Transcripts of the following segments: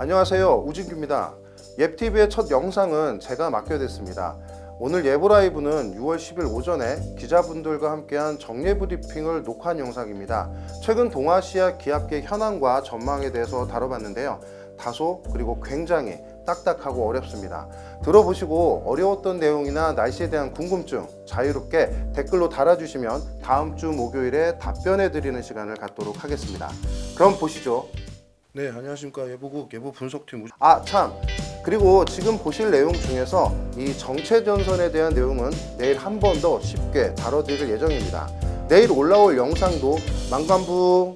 안녕하세요, 우진규입니다. 옙TV의 첫 영상은 제가 맡게 됐습니다. 오늘 예보 라이브는 6월 10일 오전에 기자분들과 함께한 정례 브리핑을 녹화한 영상입니다. 최근 동아시아 기압계 현황과 전망에 대해서 다뤄봤는데요. 다소 그리고 굉장히 딱딱하고 어렵습니다. 들어보시고 어려웠던 내용이나 날씨에 대한 궁금증 자유롭게 댓글로 달아주시면 다음 주 목요일에 답변해 드리는 시간을 갖도록 하겠습니다. 그럼 보시죠. 네, 안녕하십니까. 예보국 예보 분석팀 참, 그리고 지금 보실 내용 중에서 이 정체 전선에 대한 내용은 내일 한 번 더 쉽게 다뤄드릴 예정입니다. 내일 올라올 영상도 만관부.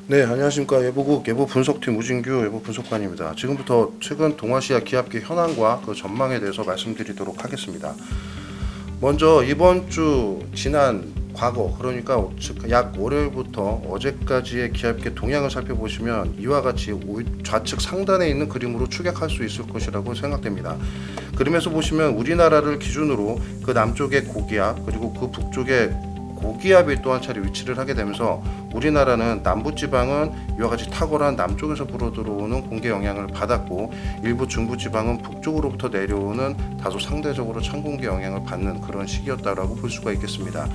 네, 안녕하십니까. 예보국 예보 분석팀 우진규 예보 분석관입니다. 지금부터 최근 동아시아 기압계 현황과 그 전망에 대해서 말씀드리도록 하겠습니다. 먼저 이번 주 지난 과거, 그러니까 약 월요일부터 어제까지의 기압계 동향을 살펴보시면 이와 같이 좌측 상단에 있는 그림으로 추격할 수 있을 것이라고 생각됩니다. 그림에서 보시면 우리나라를 기준으로 그 남쪽의 고기압 그리고 그 북쪽에 고기압이 또 한 차례 위치를 하게 되면서 우리나라는 남부지방은 이와 같이 탁월한 남쪽에서 불어들어오는 공기 영향을 받았고, 일부 중부지방은 북쪽으로부터 내려오는 다소 상대적으로 찬 공기 영향을 받는 그런 시기였다라고 볼 수가 있겠습니다.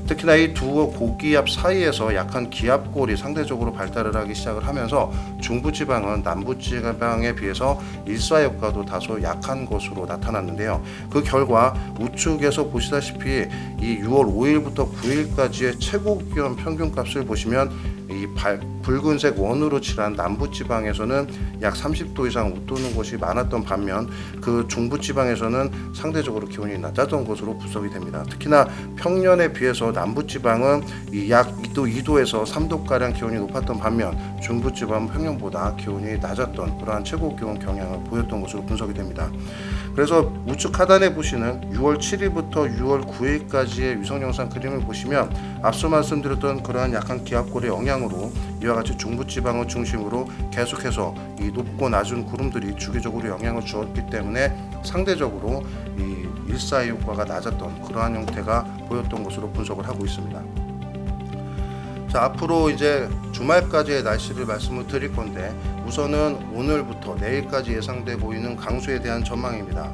특히나 이 두 고기압 사이에서 약한 기압골이 상대적으로 발달을 하기 시작을 하면서 중부지방은 남부지방에 비해서 일사 효과도 다소 약한 것으로 나타났는데요. 그 결과 우측에서 보시다시피 이 6월 5일부터 9일까지의 최고 기온 평균값을 보시면 이 붉은색 원으로 칠한 남부지방에서는 약 30도 이상 웃도는 곳이 많았던 반면 그 중부지방에서는 상대적으로 기온이 낮았던 것으로 분석이 됩니다. 특히나 평년에 비해서 남부지방은 약 2도에서 3도가량 기온이 높았던 반면 중부지방은 평년보다 기온이 낮았던 그러한 최고 기온 경향을 보였던 것으로 분석이 됩니다. 그래서 우측 하단에 보시는 6월 7일부터 6월 9일까지의 위성영상 그림을 보시면 앞서 말씀드렸던 그러한 약한 기압골의 영향으로 이와 같이 중부지방을 중심으로 계속해서 이 높고 낮은 구름들이 주기적으로 영향을 주었기 때문에 상대적으로 이 일사의 효과가 낮았던 그러한 형태가 보였던 것으로 분석을 하고 있습니다. 자, 앞으로 이제 주말까지의 날씨를 말씀을 드릴 건데, 우선은 오늘부터 내일까지 예상되고 있는 강수에 대한 전망입니다.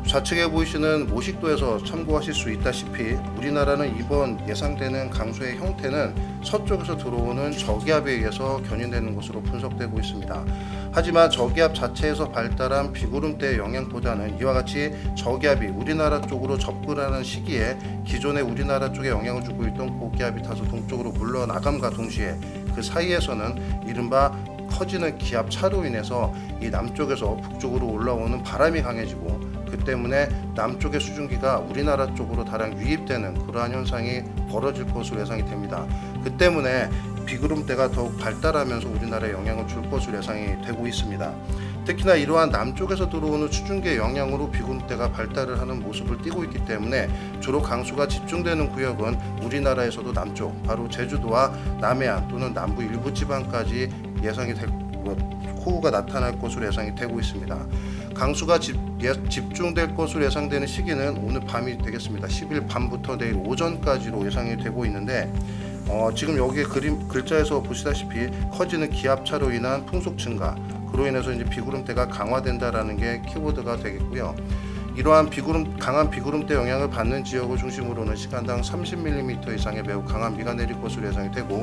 좌측에 보이시는 모식도에서 참고하실 수 있다시피 우리나라는 이번 예상되는 강수의 형태는 서쪽에서 들어오는 저기압에 의해서 견인되는 것으로 분석되고 있습니다. 하지만 저기압 자체에서 발달한 비구름대의 영향보다는 이와 같이 저기압이 우리나라 쪽으로 접근하는 시기에 기존의 우리나라 쪽에 영향을 주고 있던 고기압이 다소 동쪽으로 물러나감과 동시에 그 사이에서는 이른바 커지는 기압 차로 인해서 이 남쪽에서 북쪽으로 올라오는 바람이 강해지고, 그 때문에 남쪽의 수증기가 우리나라 쪽으로 다량 유입되는 그러한 현상이 벌어질 것으로 예상이 됩니다. 그 때문에 비구름대가 더욱 발달하면서 우리나라에 영향을 줄 것으로 예상이 되고 있습니다. 특히나 이러한 남쪽에서 들어오는 수증기의 영향으로 비구름대가 발달을 하는 모습을 띠고 있기 때문에 주로 강수가 집중되는 구역은 우리나라에서도 남쪽, 바로 제주도와 남해안 또는 남부 일부 지방까지 예상이 호우가 나타날 것으로 예상이 되고 있습니다. 강수가 집중될 것으로 예상되는 시기는 오늘 밤이 되겠습니다. 10일 밤부터 내일 오전까지로 예상이 되고 있는데, 지금 여기 글자에서 보시다시피 커지는 기압차로 인한 풍속 증가, 그로 인해서 이제 비구름대가 강화된다라는 게 키워드가 되겠고요. 이러한 강한 비구름대 영향을 받는 지역을 중심으로는 시간당 30mm 이상의 매우 강한 비가 내릴 것으로 예상이 되고,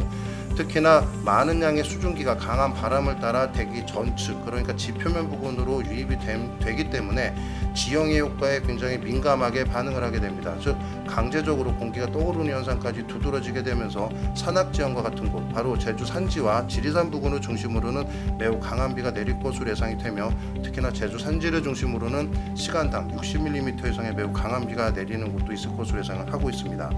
특히나 많은 양의 수증기가 강한 바람을 따라 대기 전측, 그러니까 지표면 부근으로 유입이 되기 때문에 지형의 효과에 굉장히 민감하게 반응을 하게 됩니다. 즉 강제적으로 공기가 떠오르는 현상까지 두드러지게 되면서 산악지형과 같은 곳, 바로 제주 산지와 지리산 부근을 중심으로는 매우 강한 비가 내릴 것으로 예상이 되며, 특히나 제주 산지를 중심으로는 시간당 60mm 이상의 매우 강한 비가 내리는 곳도 있을 것으로 예상을 하고 있습니다.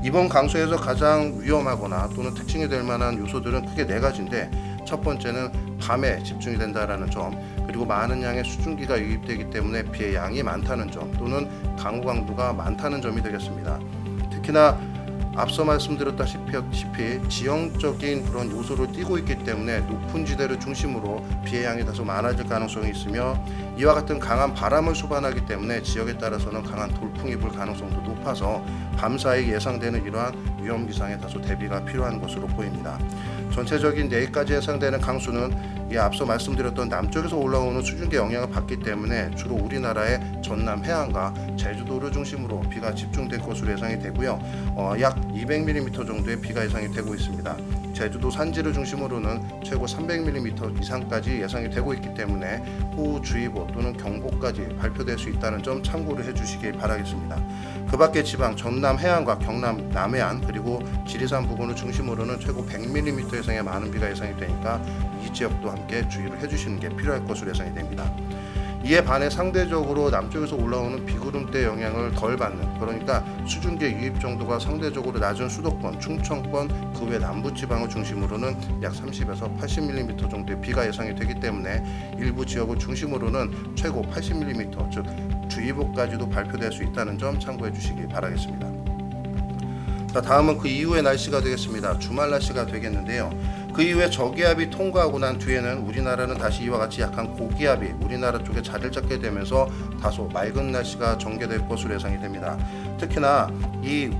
이번 강수에서 가장 위험하거나 또는 특징이 될 만한 요소들은 크게 네 가지인데, 첫 번째는 밤에 집중이 된다라는 점, 그리고 많은 양의 수증기가 유입되기 때문에 비의 양이 많다는 점, 또는 강우 강도가 많다는 점이 되겠습니다. 특히나 앞서 말씀드렸다시피 지형적인 그런 요소를 띠고 있기 때문에 높은 지대를 중심으로 비의 양이 다소 많아질 가능성이 있으며, 이와 같은 강한 바람을 수반하기 때문에 지역에 따라서는 강한 돌풍이 불 가능성도 높아서 밤사이 예상되는 이러한 위험 기상에 다소 대비가 필요한 것으로 보입니다. 전체적인 내일까지 예상되는 강수는 이 앞서 말씀드렸던 남쪽에서 올라오는 수증기 영향을 받기 때문에 주로 우리나라의 전남 해안과 제주도를 중심으로 비가 집중될 것으로 예상이 되고요. 약 200mm 정도의 비가 예상이 되고 있습니다. 제주도 산지를 중심으로는 최고 300mm 이상까지 예상이 되고 있기 때문에 호우주의보 또는 경보까지 발표될 수 있다는 점 참고를 해주시기 바라겠습니다. 그 밖에 지방 전남 해안과 경남 남해안 그리고 지리산 부근을 중심으로는 최고 100mm 이상의 많은 비가 예상이 되니까 이 지역도 함께 주의를 해주시는 게 필요할 것으로 예상이 됩니다. 이에 반해 상대적으로 남쪽에서 올라오는 비구름대 영향을 덜 받는, 그러니까 수증기 유입 정도가 상대적으로 낮은 수도권, 충청권 그 외 남부지방을 중심으로는 약 30에서 80mm 정도의 비가 예상이 되기 때문에 일부 지역을 중심으로는 최고 80mm, 즉 주의보까지도 발표될 수 있다는 점 참고해 주시기 바라겠습니다. 자, 다음은 그 이후의 날씨가 되겠습니다. 주말 날씨가 되겠는데요. 그 이후에 저기압이 통과하고 난 뒤에는 우리나라는 다시 이와 같이 약한 고기압이 우리나라 쪽에 자리를 잡게 되면서 다소 맑은 날씨가 전개될 것으로 예상이 됩니다. 특히나 이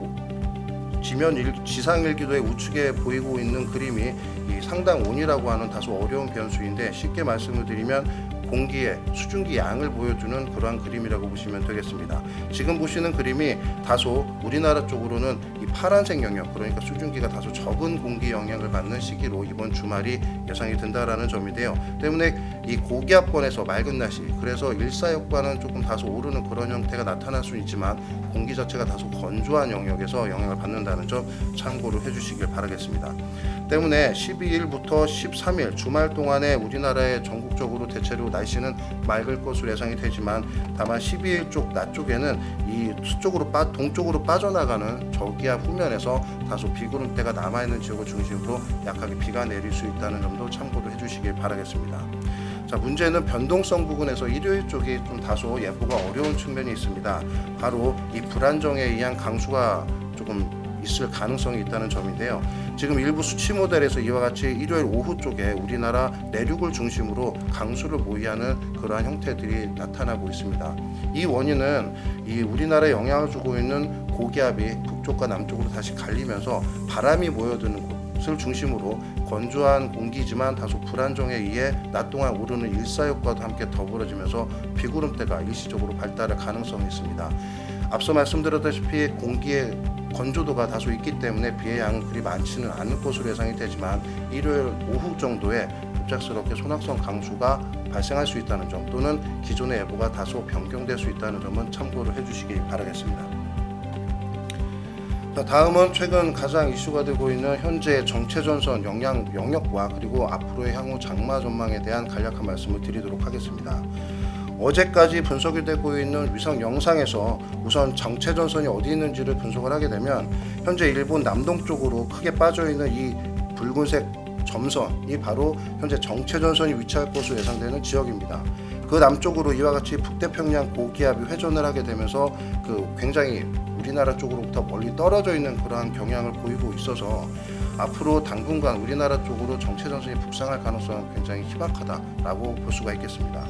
지상일기도의 우측에 보이고 있는 그림이 이 상당온이라고 하는 다소 어려운 변수인데, 쉽게 말씀을 드리면 공기의 수증기 양을 보여주는 그러한 그림이라고 보시면 되겠습니다. 지금 보시는 그림이 다소 우리나라 쪽으로는 이 파란색 영역, 그러니까 수증기가 다소 적은 공기 영향을 받는 시기로 이번 주말이 예상이 된다라는 점인데요. 때문에 이 고기압권에서 맑은 날씨, 그래서 일사효과는 조금 다소 오르는 그런 형태가 나타날 수 있지만 공기 자체가 다소 건조한 영역에서 영향을 받는다는 점 참고를 해주시길 바라겠습니다. 때문에 12일부터 13일 주말 동안에 우리나라의 전국적으로 대체로 날씨는 맑을 것으로 예상이 되지만, 다만 12일 쪽 낮 쪽에는 이 동쪽으로 빠져나가는 저기압 후면에서 다소 비구름대가 남아있는 지역을 중심으로 약하게 비가 내릴 수 있다는 점도 참고를 해주시길 바라겠습니다. 자, 문제는 변동성 부근에서 일요일 쪽이 좀 다소 예보가 어려운 측면이 있습니다. 바로 이 불안정에 의한 강수가 조금 있을 가능성이 있다는 점인데요. 지금 일부 수치 모델에서 이와 같이 일요일 오후 쪽에 우리나라 내륙을 중심으로 강수를 모의하는 그러한 형태들이 나타나고 있습니다. 이 원인은 이 우리나라에 영향을 주고 있는 고기압이 북쪽과 남쪽으로 다시 갈리면서 바람이 모여드는 곳을 중심으로 건조한 공기지만 다소 불안정에 의해 낮 동안 오르는 일사효과도 함께 더불어지면서 비구름대가 일시적으로 발달할 가능성이 있습니다. 앞서 말씀드렸다시피 공기의 건조도가 다소 있기 때문에 비의 양은 그리 많지는 않을 것으로 예상이 되지만 일요일 오후 정도에 급작스럽게 소낙성 강수가 발생할 수 있다는 점, 또는 기존의 예보가 다소 변경될 수 있다는 점은 참고를 해주시기 바라겠습니다. 자, 다음은 최근 가장 이슈가 되고 있는 현재 정체전선 영역과 그리고 앞으로의 향후 장마 전망에 대한 간략한 말씀을 드리도록 하겠습니다. 어제까지 분석이 되고 있는 위성 영상에서 우선 정체전선이 어디 있는지를 분석을 하게 되면 현재 일본 남동쪽으로 크게 빠져있는 이 붉은색 점선이 바로 현재 정체전선이 위치할 것으로 예상되는 지역입니다. 그 남쪽으로 이와 같이 북태평양 고기압이 회전을 하게 되면서 굉장히 우리나라 쪽으로부터 멀리 떨어져 있는 그러한 경향을 보이고 있어서 앞으로 당분간 우리나라 쪽으로 정체전선이 북상할 가능성은 굉장히 희박하다라고 볼 수가 있겠습니다.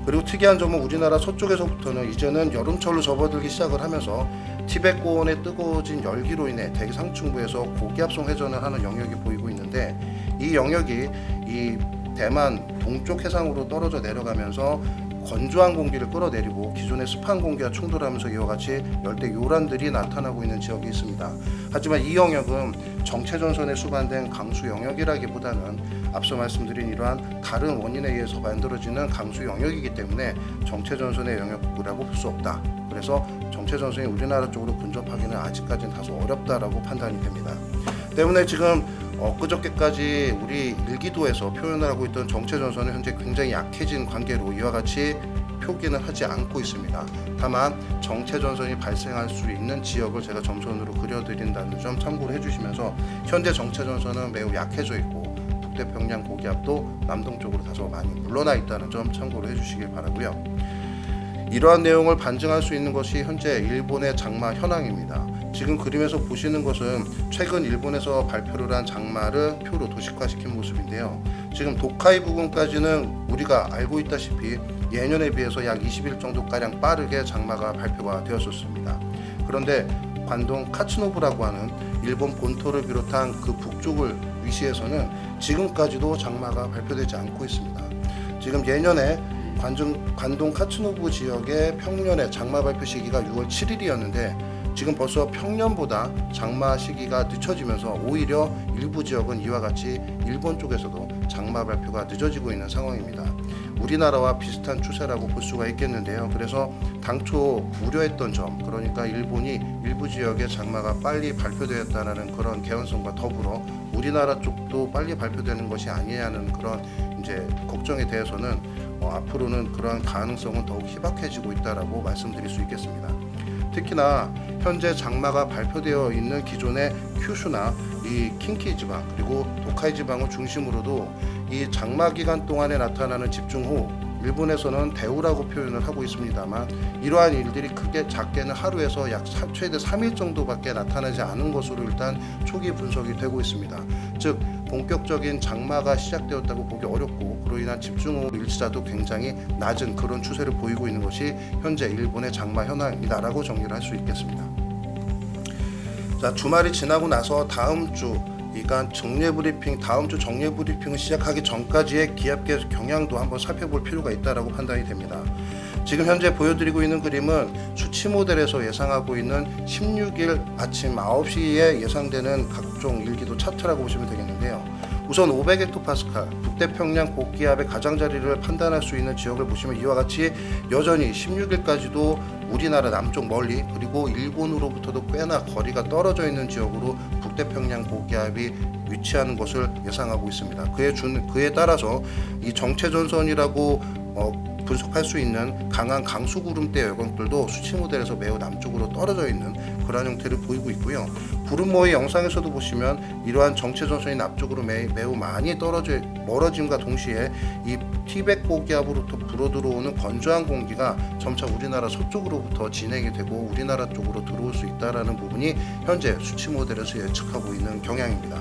그리고 특이한 점은 우리나라 서쪽에서부터는 이제는 여름철로 접어들기 시작을 하면서 티벳 고원의 뜨거워진 열기로 인해 대기 상층부에서 고기압성 회전을 하는 영역이 보이고 있는데, 이 영역이 이 대만 동쪽 해상으로 떨어져 내려가면서 건조한 공기를 끌어내리고 기존의 습한 공기와 충돌하면서 이와 같이 열대 요란들이 나타나고 있는 지역이 있습니다. 하지만 이 영역은 정체전선에 수반된 강수 영역이라기보다는 앞서 말씀드린 이러한 다른 원인에 의해서 만들어지는 강수 영역이기 때문에 정체전선의 영역이라고 볼 수 없다. 그래서 정체전선이 우리나라 쪽으로 근접하기는 아직까지는 다소 어렵다라고 판단이 됩니다. 때문에 지금 엊그저께까지 우리 일기도에서 표현을 하고 있던 정체전선은 현재 굉장히 약해진 관계로 이와 같이 표기는 하지 않고 있습니다. 다만 정체전선이 발생할 수 있는 지역을 제가 점선으로 그려드린다는 점 참고를 해주시면서 현재 정체전선은 매우 약해져 있고 북태평양 고기압도 남동쪽으로 다소 많이 물러나 있다는 점 참고를 해주시길 바라고요. 이러한 내용을 반증할 수 있는 것이 현재 일본의 장마 현황입니다. 지금 그림에서 보시는 것은 최근 일본에서 발표를 한 장마를 표로 도식화시킨 모습인데요. 지금 도카이 부근까지는 우리가 알고 있다시피 예년에 비해서 약 20일 정도가량 빠르게 장마가 발표가 되었었습니다. 그런데 관동 카츠노부라고 하는 일본 본토를 비롯한 그 북쪽을 위시에서는 지금까지도 장마가 발표되지 않고 있습니다. 지금 예년에 관동 카츠노부 지역의 평년의 장마 발표 시기가 6월 7일이었는데 지금 벌써 평년보다 장마 시기가 늦춰지면서 오히려 일부 지역은 이와 같이 일본 쪽에서도 장마 발표가 늦어지고 있는 상황입니다. 우리나라와 비슷한 추세라고 볼 수가 있겠는데요. 그래서 당초 우려했던 점, 그러니까 일본이 일부 지역에 장마가 빨리 발표되었다는 그런 개연성과 더불어 우리나라 쪽도 빨리 발표되는 것이 아니냐는 그런 이제 걱정에 대해서는 앞으로는 그러한 가능성은 더욱 희박해지고 있다라고 말씀드릴 수 있겠습니다. 특히나 현재 장마가 발표되어 있는 기존의 큐슈나 이 킨키 지방 그리고 도카이 지방을 중심으로도 이 장마 기간 동안에 나타나는 집중호우, 일본에서는 대우라고 표현을 하고 있습니다만 이러한 일들이 크게 작게는 하루에서 약 최대 3일 정도밖에 나타나지 않은 것으로 일단 초기 분석이 되고 있습니다. 즉 본격적인 장마가 시작되었다고 보기 어렵고 그로 인한 집중호우 일치자도 굉장히 낮은 그런 추세를 보이고 있는 것이 현재 일본의 장마 현황이다라고 정리를 할 수 있겠습니다. 자, 주말이 지나고 나서 다음 주 다음 주 정례 브리핑을 시작하기 전까지의 기압계 경향도 한번 살펴볼 필요가 있다라고 판단이 됩니다. 지금 현재 보여드리고 있는 그림은 수치 모델에서 예상하고 있는 16일 아침 9시에 예상되는 각종 일기도 차트라고 보시면 되겠는데요. 우선 500헥토파스칼 북태평양 고기압의 가장자리를 판단할 수 있는 지역을 보시면 이와 같이 여전히 16일까지도 우리나라 남쪽 멀리 그리고 일본으로부터도 꽤나 거리가 떨어져 있는 지역으로 북태평양 고기압이 위치하는 것을 예상하고 있습니다. 그에 따라서 이 정체전선이라고 분석할 수 있는 강한 강수구름대 여건들도 수치 모델에서 매우 남쪽으로 떨어져 있는 그러한 형태를 보이고 있고요. 구름모의 영상에서도 보시면 이러한 정체전선이 남쪽으로 매우 많이 멀어짐과 동시에 이 티벳 고기압으로부터 불어들어오는 건조한 공기가 점차 우리나라 서쪽으로부터 진행이 되고 우리나라 쪽으로 들어올 수 있다는 부분이 현재 수치 모델에서 예측하고 있는 경향입니다.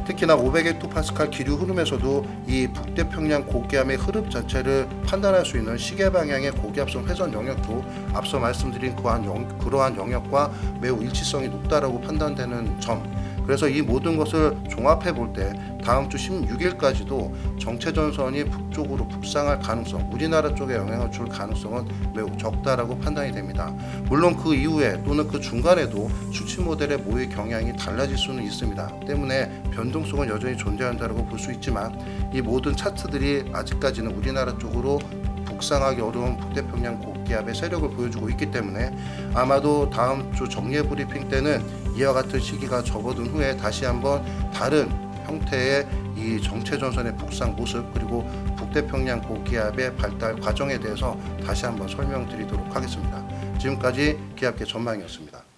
특히나 500헥토파스칼 기류 흐름에서도 이 북태평양 고기압의 흐름 자체를 판단할 수 있는 시계 방향의 고기압성 회전 영역도 앞서 말씀드린 그러한 영역과 매우 일치성이 높다라고 판단되는 점, 그래서 이 모든 것을 종합해 볼 때 다음 주 16일까지도 정체전선이 북쪽으로 북상할 가능성, 우리나라 쪽에 영향을 줄 가능성은 매우 적다라고 판단이 됩니다. 물론 그 이후에 또는 그 중간에도 수치 모델의 모의 경향이 달라질 수는 있습니다. 때문에 변동성은 여전히 존재한다고 볼 수 있지만 이 모든 차트들이 아직까지는 우리나라 쪽으로 북상하기 어려운 북태평양 고기압의 세력을 보여주고 있기 때문에 아마도 다음 주 정례 브리핑 때는 이와 같은 시기가 접어든 후에 다시 한번 다른 형태의 이 정체전선의 북상 모습 그리고 북태평양 고기압의 발달 과정에 대해서 다시 한번 설명드리도록 하겠습니다. 지금까지 기압계 전망이었습니다.